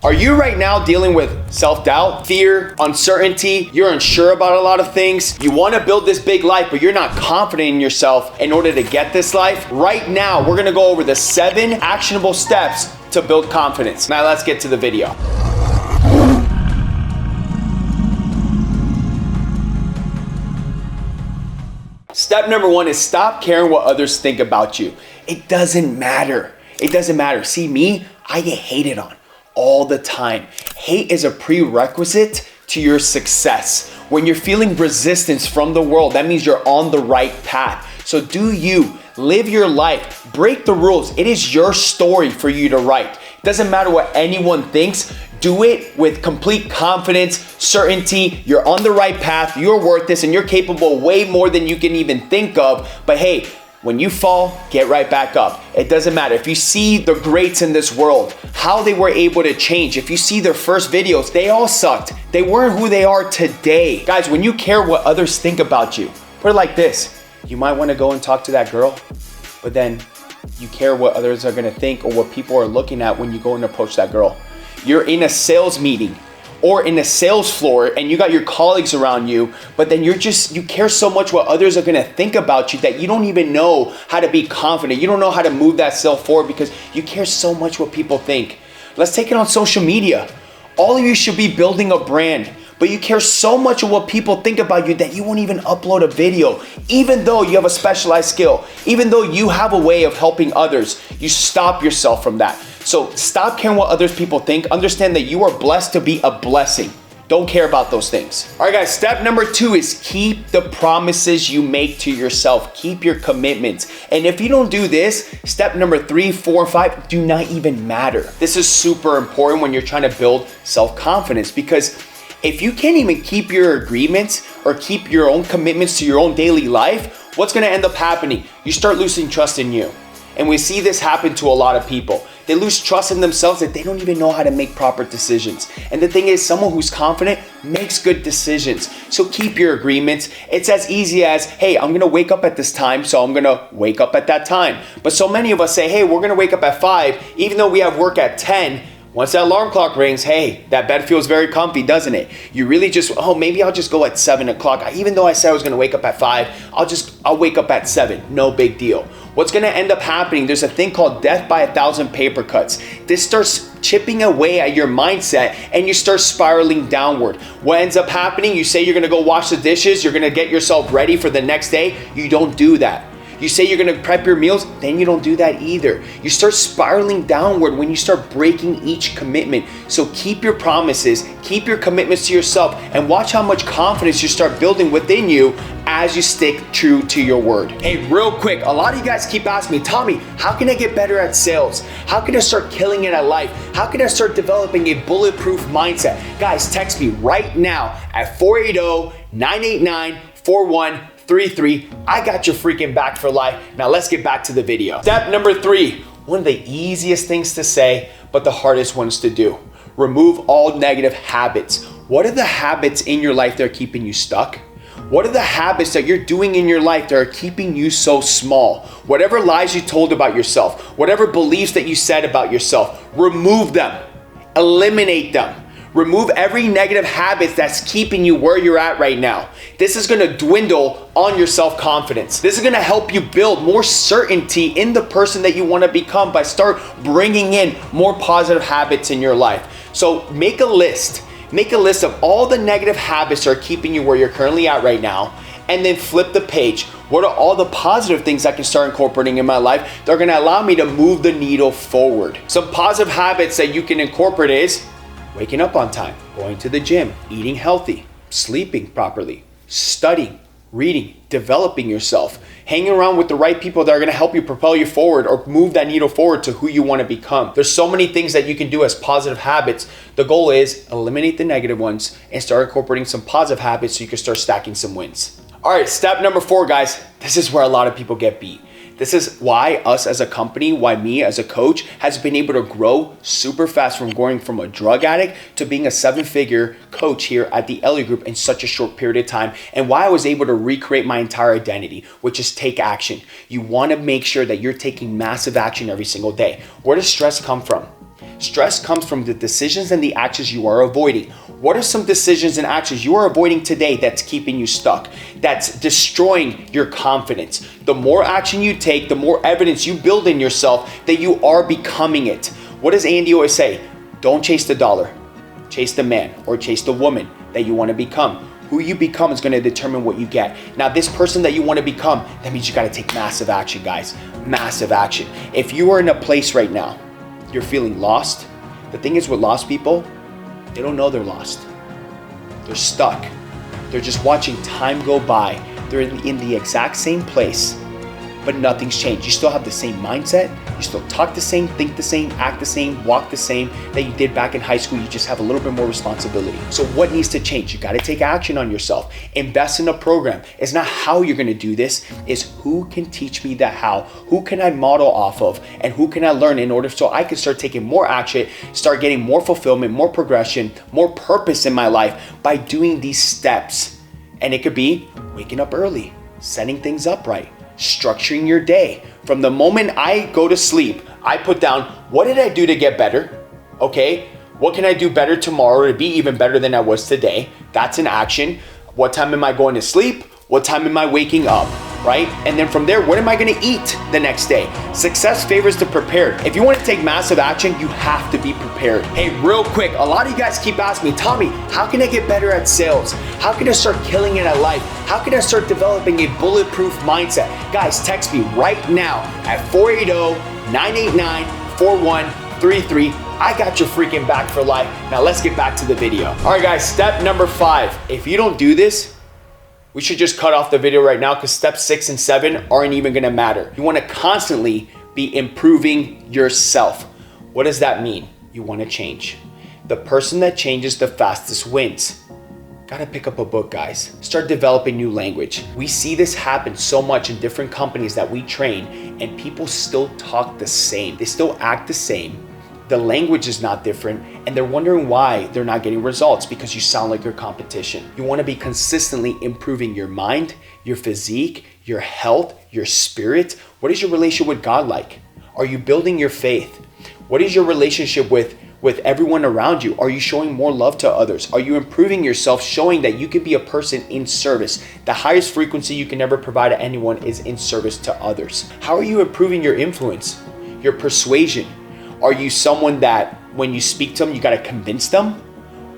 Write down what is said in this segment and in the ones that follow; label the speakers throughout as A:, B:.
A: Are you right now dealing with self-doubt, fear, uncertainty? You're unsure about a lot of things. You want to build this big life, but you're not confident in yourself in order to get this life? Right now, we're going to go over the 7 actionable steps to build confidence. Now let's get to the video. Step number 1 is stop caring what others think about you. It doesn't matter. It doesn't matter. See me, I get hated on all the time. Hate is a prerequisite to your success. When you're feeling resistance from the world, that means you're on the right path. So do you live your life, break the rules. It is your story for you to write. It doesn't matter what anyone thinks. Do it with complete confidence, certainty. You're on the right path. You're worth this and you're capable way more than you can even think of. But hey, when you fall, get right back up. It doesn't matter. If you see the greats in this world, how they were able to change. If you see their first videos, they all sucked. They weren't who they are today. Guys, when you care what others think about you, put it like this. You might want to go and talk to that girl, but then you care what others are going to think or what people are looking at when you go and approach that girl. You're in a sales meeting or in a sales floor and you got your colleagues around you, but then you care so much what others are gonna think about you that you don't even know how to be confident. You don't know how to move that self forward because you care so much what people think. Let's take it on social media. All of you should be building a brand, but you care so much of what people think about you that you won't even upload a video. Even though you have a specialized skill, even though you have a way of helping others, you stop yourself from that. So stop caring what other people think. Understand that you are blessed to be a blessing. Don't care about those things. All right, guys, step number 2 is keep the promises you make to yourself. Keep your commitments. And if you don't do this, step number 3, 4, and 5 do not even matter. This is super important when you're trying to build self-confidence because if you can't even keep your agreements or keep your own commitments to your own daily life, what's gonna end up happening? You start losing trust in you. And we see this happen to a lot of people. They lose trust in themselves that they don't even know how to make proper decisions. And the thing is, someone who's confident makes good decisions. So keep your agreements. It's as easy as, hey, I'm gonna wake up at this time, so I'm gonna wake up at that time. But so many of us say, hey, we're gonna wake up at 5, even though we have work at 10. Once that alarm clock rings, hey, that bed feels very comfy, doesn't it? You really just, maybe I'll just go at 7 o'clock. Even though I said I was gonna wake up at 5, I'll wake up at 7, no big deal. What's gonna end up happening, there's a thing called death by 1,000 paper cuts. This starts chipping away at your mindset and you start spiraling downward. What ends up happening, you say you're gonna go wash the dishes, you're gonna get yourself ready for the next day, you don't do that. You say you're gonna prep your meals, then you don't do that either. You start spiraling downward when you start breaking each commitment. So keep your promises, keep your commitments to yourself, and watch how much confidence you start building within you as you stick true to your word. Hey, real quick, a lot of you guys keep asking me, Tommy, how can I get better at sales? How can I start killing it at life? How can I start developing a bulletproof mindset? Guys, text me right now at 480-989-4133. I got your freaking back for life. Now let's get back to the video. Step number 3, one of the easiest things to say, but the hardest ones to do. Remove all negative habits. What are the habits in your life that are keeping you stuck? What are the habits that you're doing in your life that are keeping you so small? Whatever lies you told about yourself, whatever beliefs that you said about yourself, remove them, eliminate them. Remove every negative habit that's keeping you where you're at right now. This is gonna dwindle on your self-confidence. This is gonna help you build more certainty in the person that you wanna become by start bringing in more positive habits in your life. So make a list. Make a list of all the negative habits that are keeping you where you're currently at right now, and then flip the page. What are all the positive things I can start incorporating in my life that are gonna allow me to move the needle forward? Some positive habits that you can incorporate is waking up on time, going to the gym, eating healthy, sleeping properly, studying, reading, developing yourself, hanging around with the right people that are gonna help you propel you forward or move that needle forward to who you wanna become. There's so many things that you can do as positive habits. The goal is eliminate the negative ones and start incorporating some positive habits so you can start stacking some wins. All right, step number 4, guys. This is where a lot of people get beat. This is why us as a company, why me as a coach has been able to grow super fast from going from a drug addict to being a 7-figure coach here at the Elliott Group in such a short period of time, and why I was able to recreate my entire identity, which is take action. You want to make sure that you're taking massive action every single day. Where does stress come from? Stress comes from the decisions and the actions you are avoiding. What are some decisions and actions you are avoiding today that's keeping you stuck, that's destroying your confidence? The more action you take, the more evidence you build in yourself that you are becoming it. What does Andy always say? Don't chase the dollar, chase the man or chase the woman that you want to become. Who you become is going to determine what you get. Now, this person that you want to become, that means you got to take massive action, guys. Massive action. If you are in a place right now, you're feeling lost. The thing is with lost people, they don't know they're lost. They're stuck. They're just watching time go by. They're in the exact same place, but nothing's changed. You still have the same mindset. You still talk the same, think the same, act the same, walk the same that you did back in high school. You just have a little bit more responsibility. So what needs to change? You got to take action on yourself. Invest in a program. It's not how you're going to do this. It's who can teach me the how. Who can I model off of? And who can I learn in order so I can start taking more action, start getting more fulfillment, more progression, more purpose in my life by doing these steps. And it could be waking up early, setting things up right, structuring your day. From the moment I go to sleep, I put down, what did I do to get better? Okay, what can I do better tomorrow to be even better than I was today? That's an action. What time am I going to sleep? What time am I waking up? Right? And then from there, what am I going to eat the next day? Success favors the prepared. If you want to take massive action, you have to be prepared. Hey, real quick, a lot of you guys keep asking me, Tommy, how can I get better at sales? How can I start killing it at life? How can I start developing a bulletproof mindset? Guys, text me right now at 480-989-4133. I got your freaking back for life. Now let's get back to the video. All right, guys, step number 5. If you don't do this, we should just cut off the video right now because steps 6 and 7 aren't even gonna matter. You wanna constantly be improving yourself. What does that mean? You wanna change. The person that changes the fastest wins. Gotta pick up a book, guys. Start developing new language. We see this happen so much in different companies that we train, and people still talk the same. They still act the same. The language is not different, and they're wondering why they're not getting results because you sound like your competition. You want to be consistently improving your mind, your physique, your health, your spirit. What is your relationship with God like? Are you building your faith? What is your relationship with everyone around you? Are you showing more love to others? Are you improving yourself, showing that you can be a person in service? The highest frequency you can ever provide to anyone is in service to others. How are you improving your influence, your persuasion? Are you someone that when you speak to them, you got to convince them?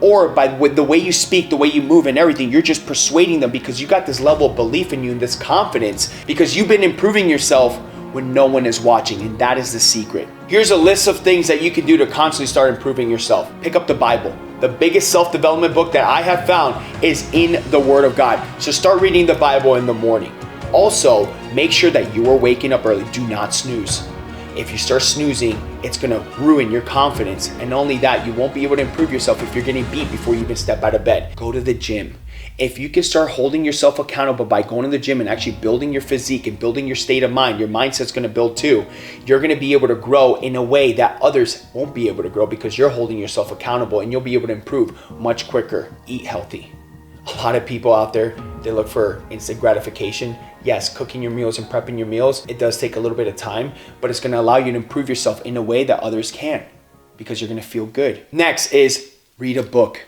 A: Or with the way you speak, the way you move and everything, you're just persuading them because you got this level of belief in you and this confidence because you've been improving yourself when no one is watching, and that is the secret. Here's a list of things that you can do to constantly start improving yourself. Pick up the Bible. The biggest self-development book that I have found is in the Word of God. So start reading the Bible in the morning. Also, make sure that you are waking up early. Do not snooze. If you start snoozing, it's gonna ruin your confidence. And not only that, you won't be able to improve yourself if you're getting beat before you even step out of bed. Go to the gym. If you can start holding yourself accountable by going to the gym and actually building your physique and building your state of mind, your mindset's gonna build too. You're gonna be able to grow in a way that others won't be able to grow because you're holding yourself accountable, and you'll be able to improve much quicker. Eat healthy. A lot of people out there, they look for instant gratification. Yes, cooking your meals and prepping your meals, it does take a little bit of time, but it's gonna allow you to improve yourself in a way that others can't because you're gonna feel good. Next is read a book.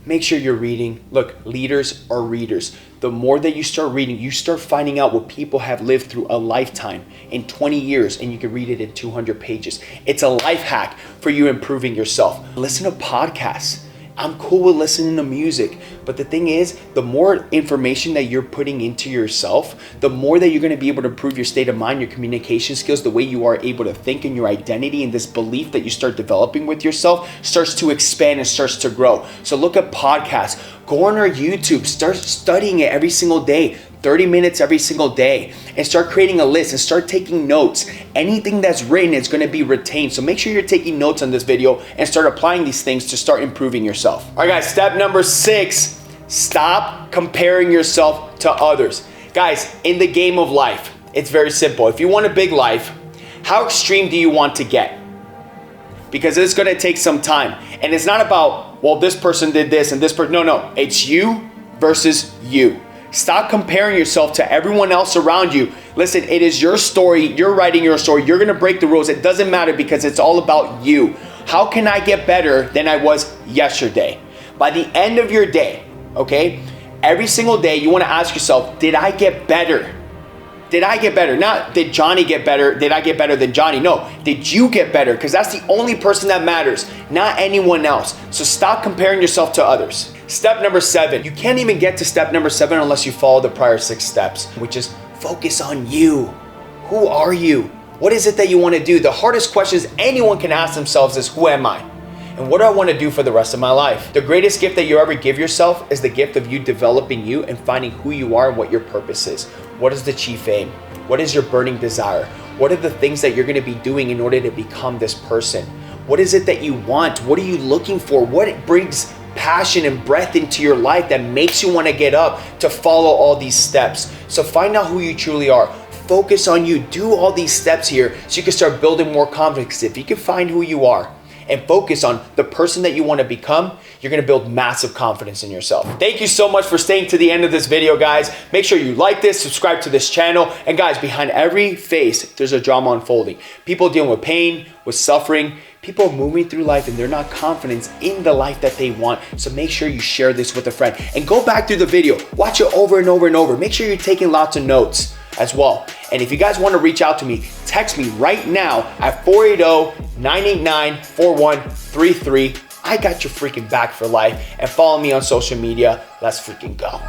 A: Make sure you're reading. Look, leaders are readers. The more that you start reading, you start finding out what people have lived through a lifetime in 20 years, and you can read it in 200 pages. It's a life hack for you improving yourself. Listen to podcasts. I'm cool with listening to music, but the thing is, the more information that you're putting into yourself, the more that you're going to be able to improve your state of mind, your communication skills, the way you are able to think, and your identity, and this belief that you start developing with yourself starts to expand and starts to grow. So look at podcasts, go on our YouTube, start studying it every single day, 30 minutes every single day, and start creating a list and start taking notes. Anything that's written is going to be retained. So make sure you're taking notes on this video and start applying these things to start improving yourself. All right, guys, step number 6, stop comparing yourself to others. Guys, in the game of life, it's very simple. If you want a big life, how extreme do you want to get? Because it's going to take some time. And it's not about, well, this person did this and this person. No, it's you versus you. Stop comparing yourself to everyone else around you. Listen, it is your story. You're writing your story. You're going to break the rules. It doesn't matter because it's all about you. How can I get better than I was yesterday? By the end of your day, okay, every single day you want to ask yourself, did I get better? Did I get better? Not did Johnny get better? Did I get better than Johnny? No, did you get better? Because that's the only person that matters, not anyone else. So stop comparing yourself to others. Step number 7, you can't even get to step number 7 unless you follow the prior 6 steps, which is focus on you. Who are you? What is it that you want to do? The hardest questions anyone can ask themselves is, who am I? And what do I want to do for the rest of my life? The greatest gift that you ever give yourself is the gift of you developing you and finding who you are and what your purpose is. What is the chief aim? What is your burning desire? What are the things that you're going to be doing in order to become this person? What is it that you want? What are you looking for? What brings passion and breath into your life that makes you want to get up to follow all these steps? So find out who you truly are. Focus on you. Do all these steps here so you can start building more confidence. If you can find who you are and focus on the person that you want to become, you're going to build massive confidence in yourself. Thank you so much for staying to the end of this video, guys. Make sure you like this, subscribe to this channel. And guys, behind every face, there's a drama unfolding. People dealing with pain, with suffering, people moving through life and they're not confident in the life that they want. So make sure you share this with a friend and go back through the video, watch it over and over and over. Make sure you're taking lots of notes as well. And if you guys want to reach out to me, text me right now at 480-989-4133. I got your freaking back for life. And follow me on social media. Let's freaking go.